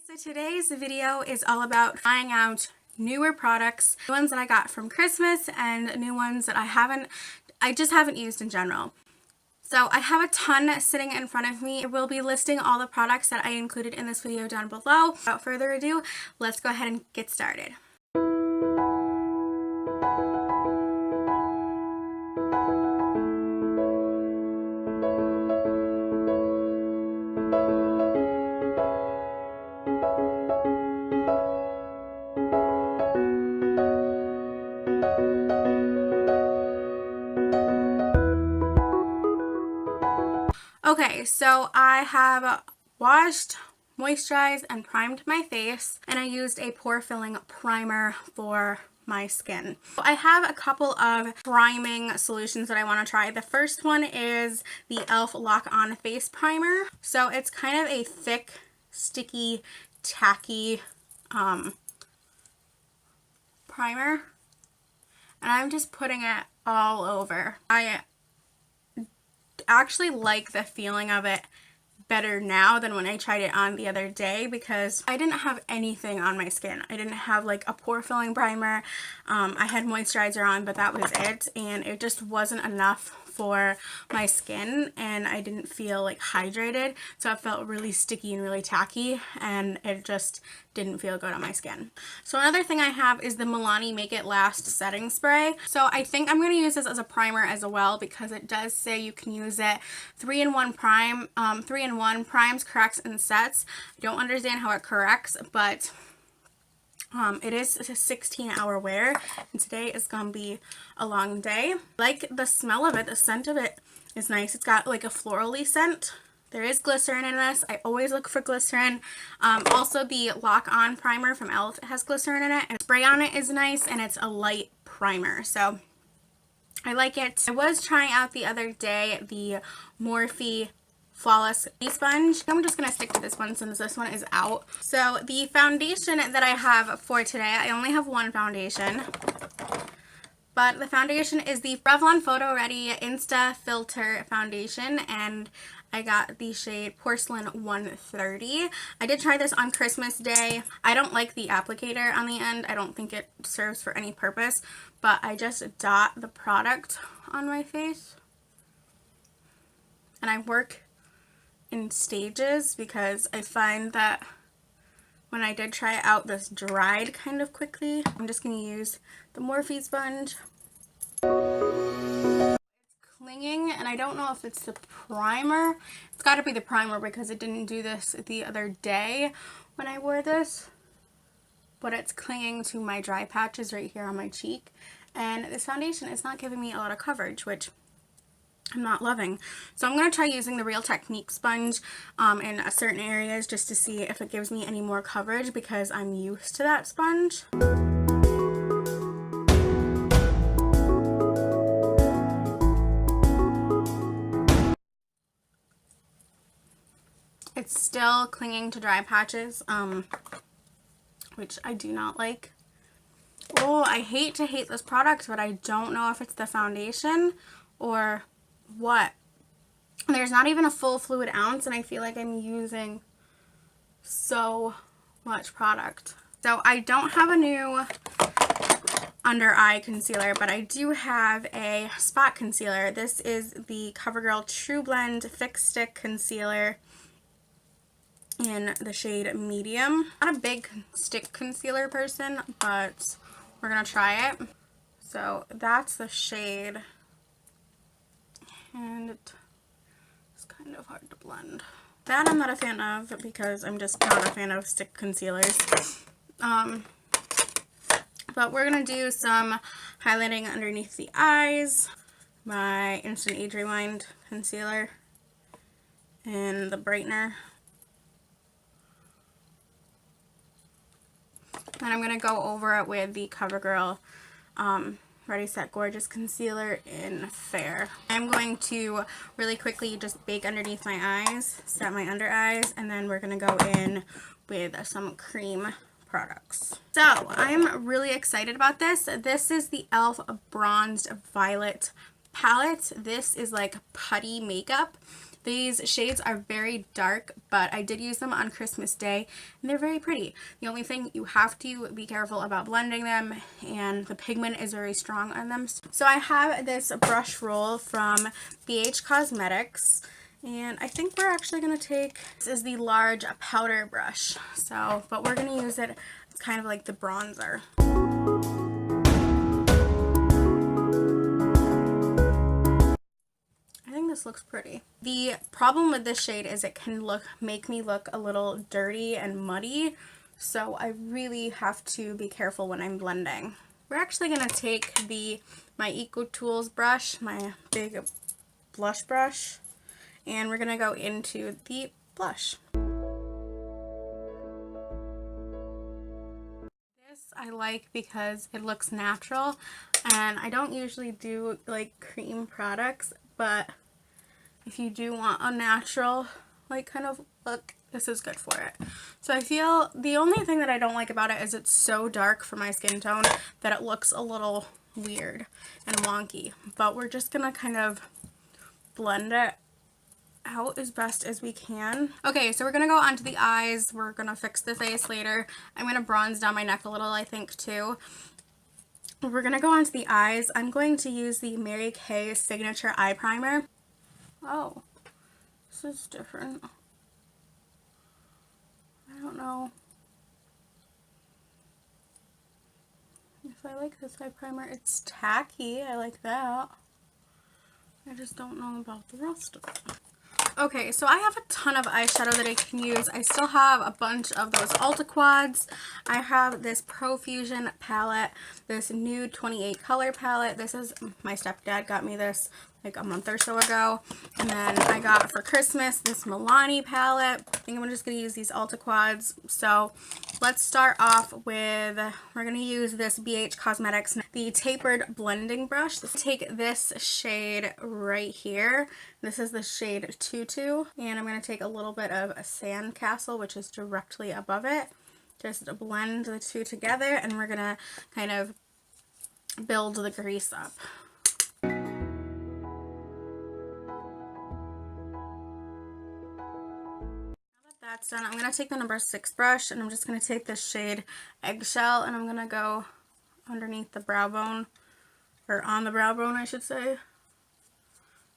So today's video is all about trying out newer products, new ones that I got from Christmas and new ones that I just haven't used in general. So I have a ton sitting in front of me. I will be listing all the products that I included in this video down below. Without further ado, let's go ahead and get started. Okay, so I have washed, moisturized, and primed my face, and I used a pore filling primer for my skin. I have a couple of priming solutions that I want to try. The first one is the e.l.f. Lock On Face Primer. So it's kind of a thick, sticky, tacky primer, and I'm just putting it all over. I actually like the feeling of it better now than when I tried it on the other day, because I didn't have anything on my skin. I didn't have like a pore filling primer. I had moisturizer on, but that was it, and it just wasn't enough for my skin, and I didn't feel like hydrated, so it felt really sticky and really tacky, and it just didn't feel good on my skin. So another thing I have is the Milani Make It Last setting spray. So I think I'm going to use this as a primer as well, because it does say you can use it 3-in-1 prime, 3-in-1 primes, corrects, and sets. I don't understand how it corrects, but it is a 16-hour wear, and today is gonna be a long day. Like the smell of it, the scent of it is nice. It's got like a florally scent. There is glycerin in this. I always look for glycerin. Also, the Lock On primer from e.l.f. has glycerin in it, and the spray on it is nice, and it's a light primer, so I like it. I was trying out the other day the Morphe Flawless Sponge. I'm just gonna stick to this one since this one is out. So the foundation that I have for today, I only have one foundation, but the foundation is the Revlon Photo Ready Insta-Filter foundation, and I got the shade Porcelain 130. I did try this on Christmas Day. I don't like the applicator on the end. I don't think it serves for any purpose, but I just dot the product on my face, and I work in stages because I find that when I did try it out, this dried kind of quickly. I'm just going to use the Morphe sponge. It's clinging, and I don't know if it's the primer. It's got to be the primer because it didn't do this the other day when I wore this, but it's clinging to my dry patches right here on my cheek, and this foundation is not giving me a lot of coverage, which I'm not loving. So I'm going to try using the Real Technique sponge in certain areas just to see if it gives me any more coverage, because I'm used to that sponge. It's still clinging to dry patches, which I do not like. Oh, I hate to hate this product, but I don't know if it's the foundation or what. There's not even a full fluid ounce, and I feel like I'm using so much product. So I don't have a new under eye concealer, but I do have a spot concealer. This is the Covergirl True Blend Fix Stick Concealer in the shade Medium. I'm not a big stick concealer person, but we're gonna try it. So that's the shade, and it's kind of hard to blend. That I'm not a fan of because I'm just not a fan of stick concealers. But we're going to do some highlighting underneath the eyes, my Instant Age Rewind concealer, and the brightener. Then I'm going to go over it with the CoverGirl Ready Set Gorgeous Concealer in Fair. I'm going to really quickly just bake underneath my eyes, set my under eyes, and then we're going to go in with some cream products. So I'm really excited about this. This is the e.l.f. Bronzed Violet palette. This is like putty makeup, These shades are very dark, but I did use them on Christmas Day, and they're very pretty. The only thing, you have to be careful about blending them, and the pigment is very strong on them. So I have this brush roll from BH Cosmetics, and I think we're actually going to take, this is the large powder brush, so, but we're going to use it, it's kind of like the bronzer. This looks pretty. The problem with this shade is it can make me look a little dirty and muddy, so I really have to be careful when I'm blending. We're actually going to take my Eco Tools brush, my big blush brush, and we're going to go into the blush. This I like because it looks natural, and I don't usually do like cream products, but if you do want a natural, like, kind of look, this is good for it. So I feel the only thing that I don't like about it is it's so dark for my skin tone that it looks a little weird and wonky. But we're just going to kind of blend it out as best as we can. Okay, so we're going to go on to the eyes. We're going to fix the face later. I'm going to bronze down my neck a little, I think, too. We're going to go on to the eyes. I'm going to use the Mary Kay Signature Eye Primer. Oh, this is different. I don't know if I like this eye primer. It's tacky. I like that. I just don't know about the rest of it. Okay, so I have a ton of eyeshadow that I can use. I still have a bunch of those Ulta Quads. I have this Profusion palette, this nude 28 color palette. This is, my stepdad got me this like a month or so ago. And then I got for Christmas this Milani palette. I think I'm just going to use these Ulta Quads. So let's start off with, we're going to use this BH Cosmetics, the tapered blending brush. Let's take this shade right here. This is the shade Tutu. And I'm going to take a little bit of a Sandcastle, which is directly above it. Just blend the two together, and we're going to kind of build the crease up. That's done. I'm going to take the number 6 brush, and I'm just going to take this shade Eggshell, and I'm going to go underneath the brow bone, or on the brow bone I should say,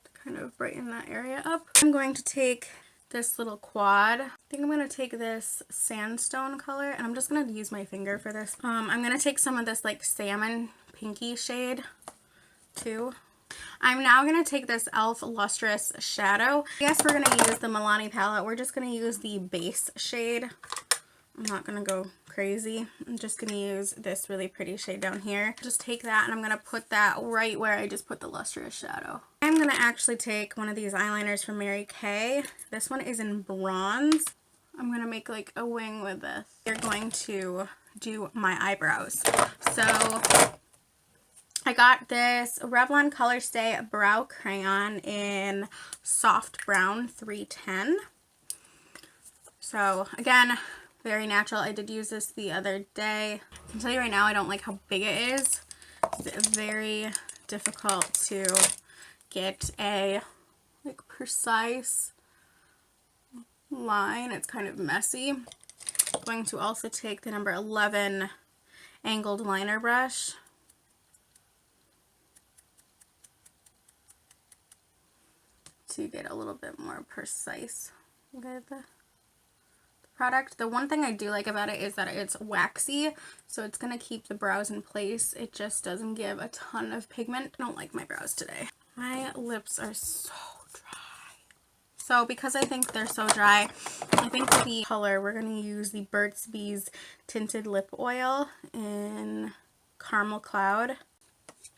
to kind of brighten that area up. I'm going to take this little quad. I think I'm going to take this sandstone color, and I'm just going to use my finger for this. I'm going to take some of this like salmon pinky shade too. I'm now going to take this e.l.f. Lustrous shadow. I guess we're going to use the Milani palette. We're just going to use the base shade. I'm not going to go crazy. I'm just going to use this really pretty shade down here. Just take that, and I'm going to put that right where I just put the Lustrous shadow. I'm going to actually take one of these eyeliners from Mary Kay. This one is in bronze. I'm going to make like a wing with this. They're going to do my eyebrows. So I got this Revlon Color Stay Brow Crayon in Soft Brown 310. So again, very natural. I did use this the other day. I can tell you right now, I don't like how big it is. It's very difficult to get a like precise line. It's kind of messy. I'm going to also take the number 11 angled liner brush. To get a little bit more precise with the product. The one thing I do like about it is that it's waxy, so it's going to keep the brows in place. It just doesn't give a ton of pigment. I don't like my brows today. My lips are so dry. So because I think they're so dry, I think for the color we're going to use the Burt's Bees Tinted Lip Oil in Caramel Cloud.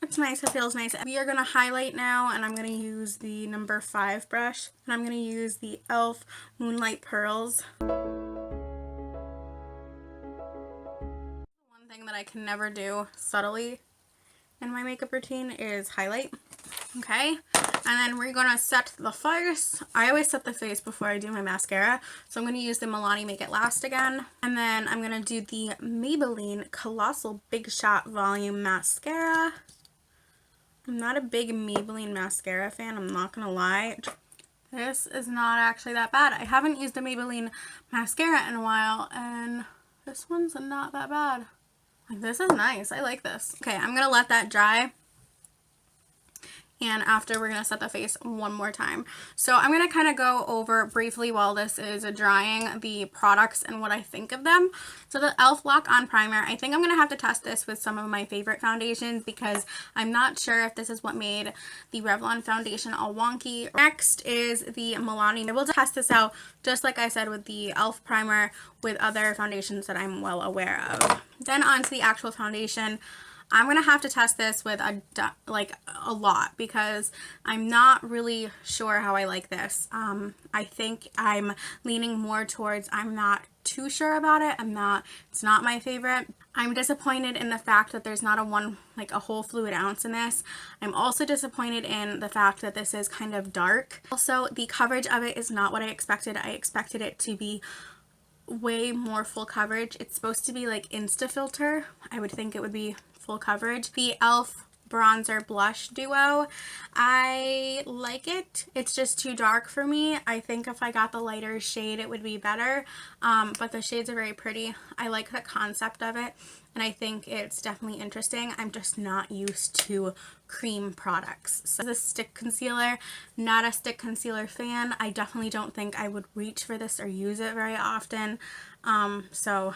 It's nice, it feels nice. We are going to highlight now, and I'm going to use the number 5 brush, and I'm going to use the e.l.f. Moonlight Pearls. One thing that I can never do subtly in my makeup routine is highlight. Okay, and then we're going to set the face. I always set the face before I do my mascara, so I'm going to use the Milani Make It Last again. And then I'm going to do the Maybelline Colossal Big Shot Volume Mascara. I'm not a big Maybelline mascara fan, I'm not going to lie. This is not actually that bad. I haven't used a Maybelline mascara in a while, and this one's not that bad. Like, this is nice. I like this. Okay, I'm gonna let that dry. And after, we're going to set the face one more time. So I'm going to kind of go over briefly while this is drying the products and what I think of them. So the e.l.f. Lock On Primer, I think I'm going to have to test this with some of my favorite foundations because I'm not sure if this is what made the Revlon foundation all wonky. Next is the Milani. I will test this out just like I said with the e.l.f. primer with other foundations that I'm well aware of. Then on to the actual foundation. I'm going to have to test this with a lot because I'm not really sure how I like this. I think I'm leaning more towards I'm not too sure about it. It's not my favorite. I'm disappointed in the fact that there's not a whole fluid ounce in this. I'm also disappointed in the fact that this is kind of dark. Also, the coverage of it is not what I expected. I expected it to be way more full coverage. It's supposed to be like Insta-Filter. I would think it would be full coverage. The e.l.f. bronzer blush duo, I like it. It's just too dark for me. I think if I got the lighter shade it would be better, but the shades are very pretty. I like the concept of it and I think it's definitely interesting. I'm just not used to cream products. So the stick concealer, not a stick concealer fan. I definitely don't think I would reach for this or use it very often, so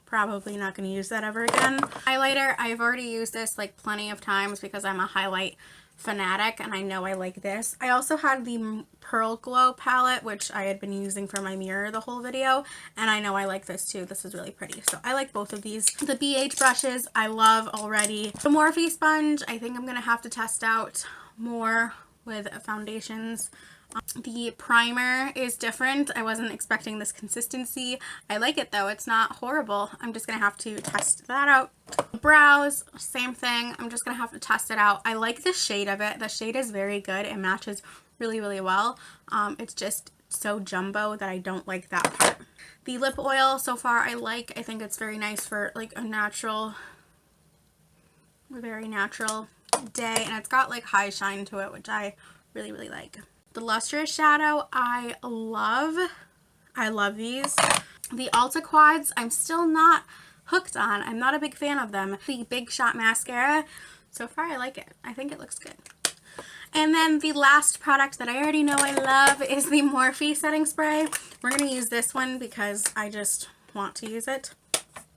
probably not going to use that ever again. Highlighter, I've already used this like plenty of times because I'm a highlight fanatic and I know I like this. I also had the Pearl Glow palette, which I had been using for my mirror the whole video, and I know I like this too. This is really pretty. So I like both of these. The BH brushes I love already. The Morphe Sponge, I think I'm going to have to test out more with foundations. The primer is different. I wasn't expecting this consistency. I like it though. It's not horrible. I'm just going to have to test that out. Brows, same thing. I'm just going to have to test it out. I like the shade of it. The shade is very good. It matches really, really well. It's just so jumbo that I don't like that part. The lip oil so far I like. I think it's very nice for like a very natural day, and it's got like high shine to it, which I really, really like. The Lustrous shadow, I love these. The Ulta Quads, I'm still not hooked on. I'm not a big fan of them. The Big Shot mascara, so far I like it. I think it looks good. And then the last product that I already know I love is the Morphe setting spray. We're going to use this one because I just want to use it.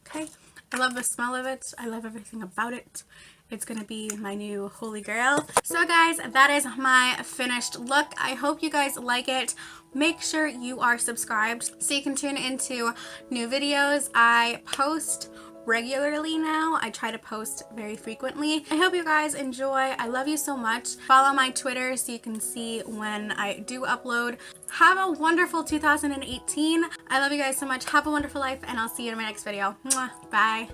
Okay. I love the smell of it. I love everything about it. It's going to be my new holy grail. So guys, that is my finished look. I hope you guys like it. Make sure you are subscribed so you can tune into new videos. I post regularly now. I try to post very frequently. I hope you guys enjoy. I love you so much. Follow my Twitter so you can see when I do upload. Have a wonderful 2018. I love you guys so much. Have a wonderful life, and I'll see you in my next video. Mwah. Bye.